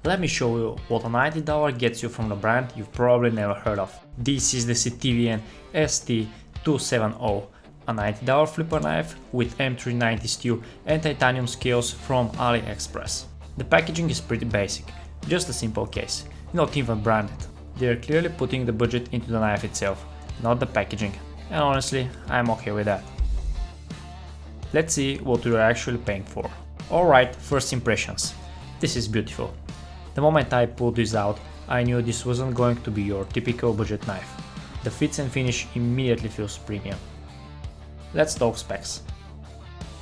Let me show you what a $90 gets you from the brand you've probably never heard of. This is the Sitivien ST270, a $90 flipper knife with M390 steel and titanium scales from AliExpress. The packaging is pretty basic, just a simple case, not even branded. They're clearly putting the budget into the knife itself, not the packaging, and honestly, I'm okay with that. Let's see what we're actually paying for. Alright, first impressions. This is beautiful. The moment I pulled this out, I knew this wasn't going to be your typical budget knife. The fits and finish immediately feels premium. Let's talk specs.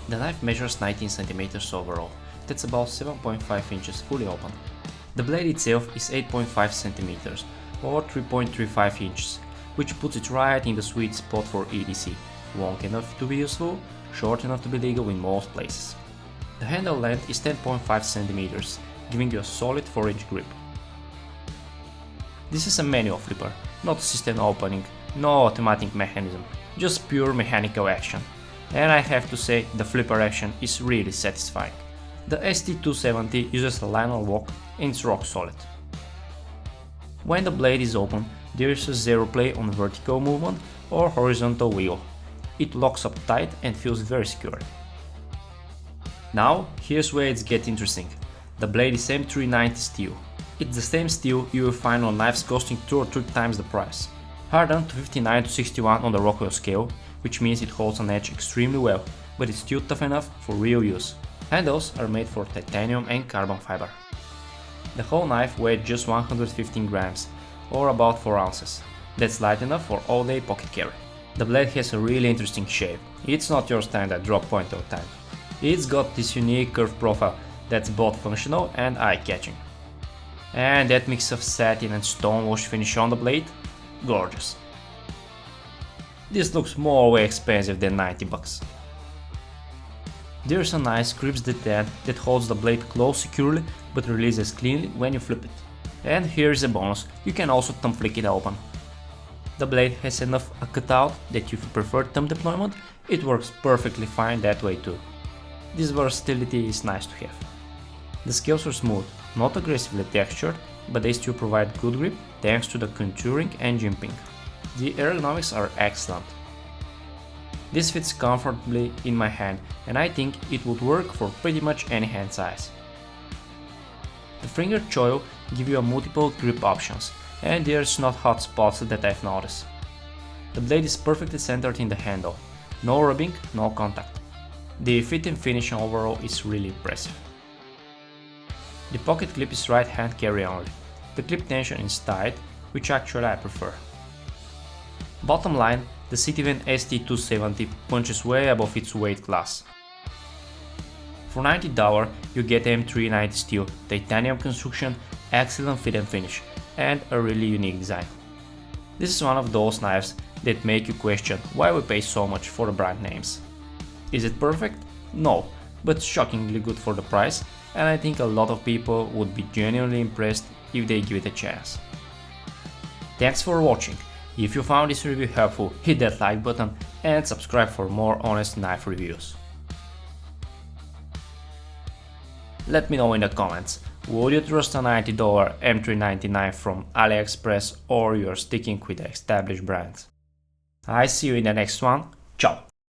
The knife measures 19 cm overall, that's about 7.5 inches fully open. The blade itself is 8.5 cm or 3.35 inches, which puts it right in the sweet spot for EDC, long enough to be useful, short enough to be legal in most places. The handle length is 10.5 cm, giving you a solid 4-inch grip. This is a manual flipper, not system opening, no automatic mechanism, just pure mechanical action. And I have to say, the flipper action is really satisfying. The ST270 uses a liner lock and it's rock solid. When the blade is open, there is a zero play on vertical movement or horizontal wheel. It locks up tight and feels very secure. Now, here's where it gets interesting. The blade is M390 steel. It's the same steel you will find on knives costing 2 or 3 times the price. Hardened to 59 to 61 on the Rockwell scale, which means it holds an edge extremely well, but it's still tough enough for real use. Handles are made for titanium and carbon fiber. The whole knife weighed just 115 grams, or about 4 ounces. That's light enough for all-day pocket carry. The blade has a really interesting shape. It's not your standard drop point or type. It's got this unique curved profile that's both functional and eye-catching. And that mix of satin and stonewash finish on the blade? Gorgeous. This looks more way expensive than $90. There's a nice crisp detent that holds the blade closed securely but releases cleanly when you flip it. And here's a bonus, you can also thumb flick it open. The blade has enough a cutout that if you prefer thumb deployment, it works perfectly fine that way too. This versatility is nice to have. The scales are smooth, not aggressively textured, but they still provide good grip thanks to the contouring and jimping. The ergonomics are excellent. This fits comfortably in my hand and I think it would work for pretty much any hand size. The finger choil give you a multiple grip options and there's not hot spots that I've noticed. The blade is perfectly centered in the handle, no rubbing, no contact. The fit and finish overall is really impressive. The pocket clip is right hand carry only. The clip tension is tight, which actually I prefer. Bottom line, the Sitivien ST270 punches way above its weight class. For $90 you get M390 steel, titanium construction, excellent fit and finish, and a really unique design. This is one of those knives that make you question why we pay so much for the brand names. Is it perfect? No, but shockingly good for the price, and I think a lot of people would be genuinely impressed if they give it a chance. Thanks for watching. If you found this review helpful, hit that like button and subscribe for more honest knife reviews. Let me know in the comments, would you trust a $90 M390 knife from AliExpress or you're sticking with the established brands? I see you in the next one, ciao!